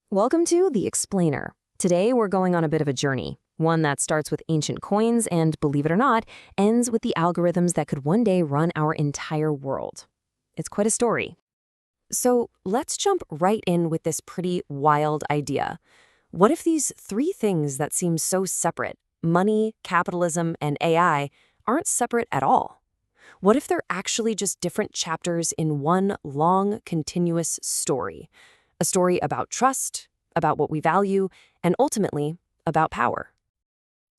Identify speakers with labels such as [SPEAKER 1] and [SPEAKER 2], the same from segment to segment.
[SPEAKER 1] Welcome to The Explainer. Today we're going on a bit of a journey, one that starts with ancient coins and, believe it or not, ends with the algorithms that could one day run our entire world. It's quite a story. So let's jump right in with this pretty wild idea. What if these three things that seem so separate, money, capitalism, and AI, aren't separate at all? What if they're actually just different chapters in one long, continuous story? A story about trust, about what we value, and ultimately, about power.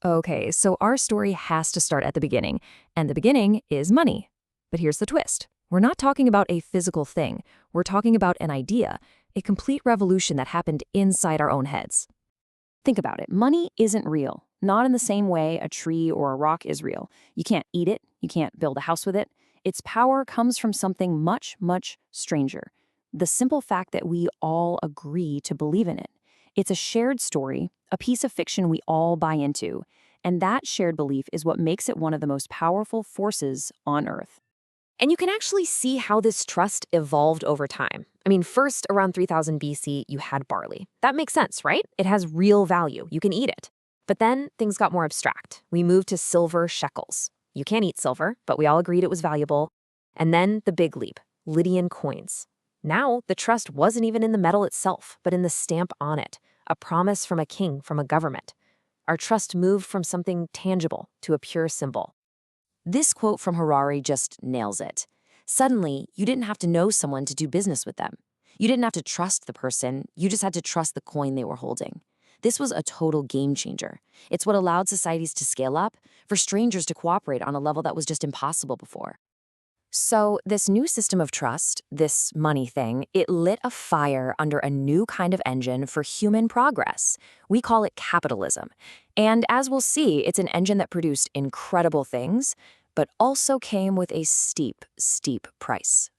[SPEAKER 1] Okay, so our story has to start at the beginning, and the beginning is money. But here's the twist. We're not talking about a physical thing. We're talking about an idea, a complete revolution that happened inside our own heads. Think about it. Money isn't real, not in the same way a tree or a rock is real. You can't eat it. You can't build a house with it. Its power comes from something much, much stranger. The simple fact that we all agree to believe in it. It's a shared story, a piece of fiction we all buy into, and that shared belief is what makes it one of the most powerful forces on Earth. And you can actually see how this trust evolved over time. First, around 3000 BC, you had barley. That makes sense, right? It has real value. You can eat it. But then things got more abstract. We moved to silver shekels. You can't eat silver, but we all agreed it was valuable. And then the big leap, Lydian coins. Now, the trust wasn't even in the metal itself, but in the stamp on it, a promise from a king, from a government. Our trust moved from something tangible to a pure symbol. This quote from Harari just nails it. Suddenly, you didn't have to know someone to do business with them. You didn't have to trust the person, you just had to trust the coin they were holding. This was a total game changer. It's what allowed societies to scale up, for strangers to cooperate on a level that was just impossible before. So this new system of trust, this money thing, it lit a fire under a new kind of engine for human progress. We call it capitalism. And as we'll see, it's an engine that produced incredible things, but also came with a steep, steep price.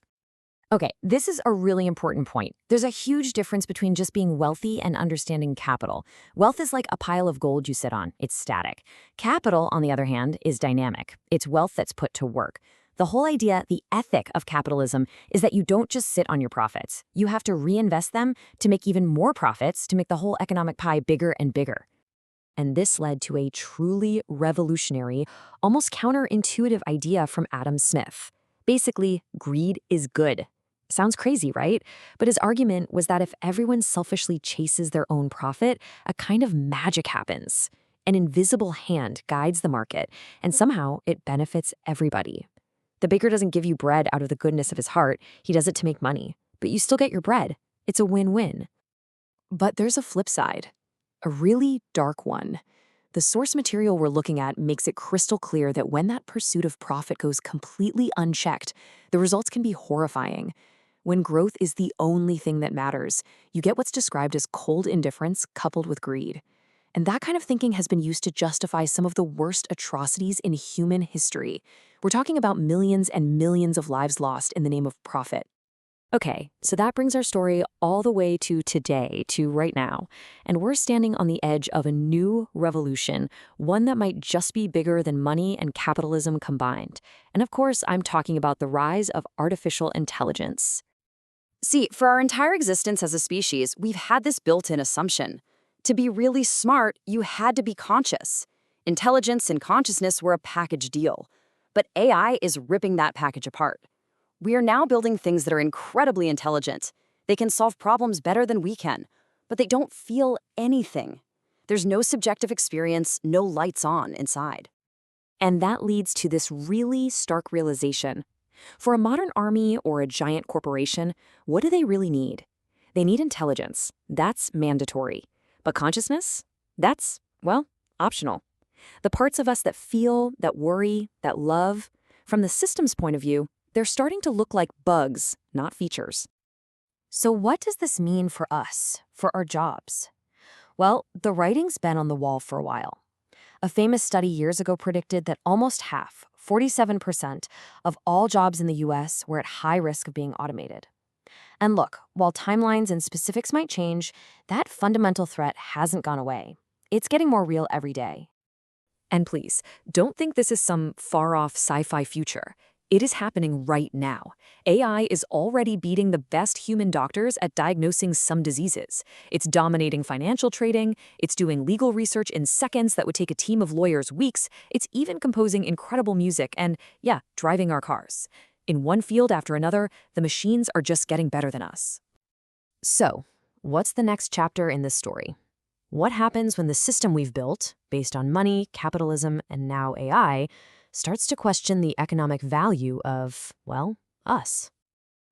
[SPEAKER 1] Okay, this is a really important point. There's a huge difference between just being wealthy and understanding capital. Wealth is like a pile of gold you sit on. It's static. Capital, on the other hand, is dynamic. It's wealth that's put to work. The whole idea, the ethic of capitalism, is that you don't just sit on your profits. You have to reinvest them to make even more profits, to make the whole economic pie bigger and bigger. And this led to a truly revolutionary, almost counterintuitive idea from Adam Smith. Basically, greed is good. Sounds crazy, right? But his argument was that if everyone selfishly chases their own profit, a kind of magic happens. An invisible hand guides the market, and somehow it benefits everybody. The baker doesn't give you bread out of the goodness of his heart. He does it to make money. But you still get your bread. It's a win-win. But there's a flip side, a really dark one. The source material we're looking at makes it crystal clear that when that pursuit of profit goes completely unchecked, the results can be horrifying. When growth is the only thing that matters, you get what's described as cold indifference coupled with greed. And that kind of thinking has been used to justify some of the worst atrocities in human history. We're talking about millions and millions of lives lost in the name of profit. Okay, so that brings our story all the way to today, to right now. And we're standing on the edge of a new revolution, one that might just be bigger than money and capitalism combined. And of course, I'm talking about the rise of artificial intelligence.
[SPEAKER 2] See, for our entire existence as a species, we've had this built-in assumption. To be really smart, you had to be conscious. Intelligence and consciousness were a package deal. But AI is ripping that package apart. We are now building things that are incredibly intelligent. They can solve problems better than we can, but they don't feel anything. There's no subjective experience, no lights on inside.
[SPEAKER 1] And that leads to this really stark realization. For a modern army or a giant corporation, what do they really need? They need intelligence. That's mandatory. But consciousness? That's, well, optional. The parts of us that feel, that worry, that love, from the system's point of view, they're starting to look like bugs, not features. So what does this mean for us, for our jobs? Well, the writing's been on the wall for a while. A famous study years ago predicted that almost half, 47%, of all jobs in the US were at high risk of being automated. And look, while timelines and specifics might change, that fundamental threat hasn't gone away. It's getting more real every day. And please, don't think this is some far-off sci-fi future.
[SPEAKER 2] It is happening right now. AI is already beating the best human doctors at diagnosing some diseases. It's dominating financial trading, it's doing legal research in seconds that would take a team of lawyers weeks, it's even composing incredible music and, yeah, driving our cars. In one field after another, the machines are just getting better than us.
[SPEAKER 1] So, what's the next chapter in this story? What happens when the system we've built, based on money, capitalism, and now AI, starts to question the economic value of, well, us?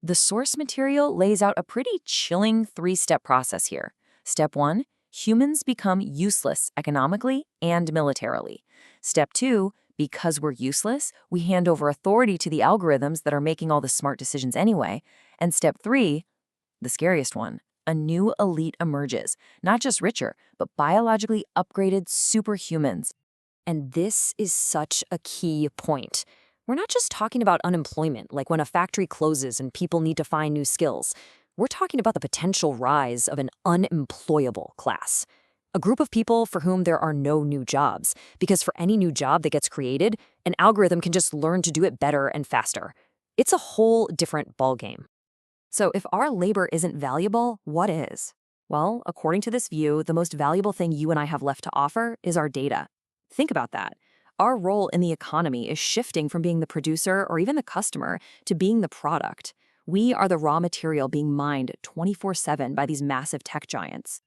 [SPEAKER 2] The source material lays out a pretty chilling three-step process here. Step 1, humans become useless economically and militarily. Step 2, because we're useless, we hand over authority to the algorithms that are making all the smart decisions anyway. And step 3, the scariest one, a new elite emerges, not just richer, but biologically upgraded superhumans. And this is such a key point. We're not just talking about unemployment, like when a factory closes and people need to find new skills. We're talking about the potential rise of an unemployable class. A group of people for whom there are no new jobs, because for any new job that gets created, an algorithm can just learn to do it better and faster. It's a whole different ballgame. So if our labor isn't valuable, what is? Well, according to this view, the most valuable thing you and I have left to offer is our data. Think about that. Our role in the economy is shifting from being the producer or even the customer to being the product. We are the raw material being mined 24/7 by these massive tech giants.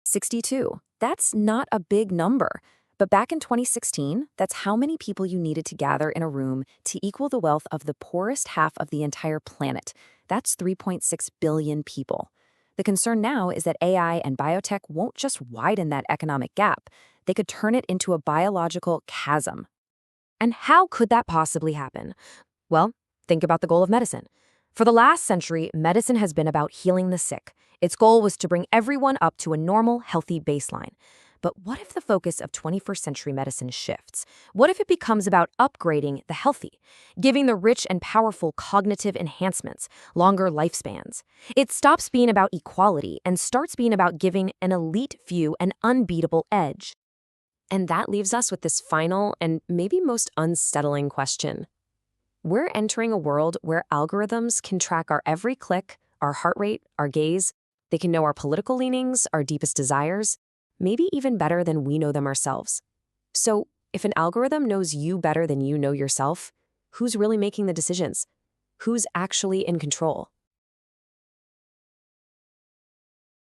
[SPEAKER 2] 62. That's not a big number. But back in 2016, that's how many people you needed to gather in a room to equal the wealth of the poorest half of the entire planet. That's 3.6 billion people. The concern now is that AI and biotech won't just widen that economic gap. They could turn it into a biological chasm. And how could that possibly happen? Well, think about the goal of medicine. For the last century, medicine has been about healing the sick. Its goal was to bring everyone up to a normal, healthy baseline. But what if the focus of 21st century medicine shifts? What if it becomes about upgrading the healthy, giving the rich and powerful cognitive enhancements, longer lifespans? It stops being about equality and starts being about giving an elite few an unbeatable edge. And that leaves us with this final and maybe most unsettling question. We're entering a world where algorithms can track our every click, our heart rate, our gaze. They can know our political leanings, our deepest desires, maybe even better than we know them ourselves. So, if an algorithm knows you better than you know yourself, who's really making the decisions? Who's actually in control?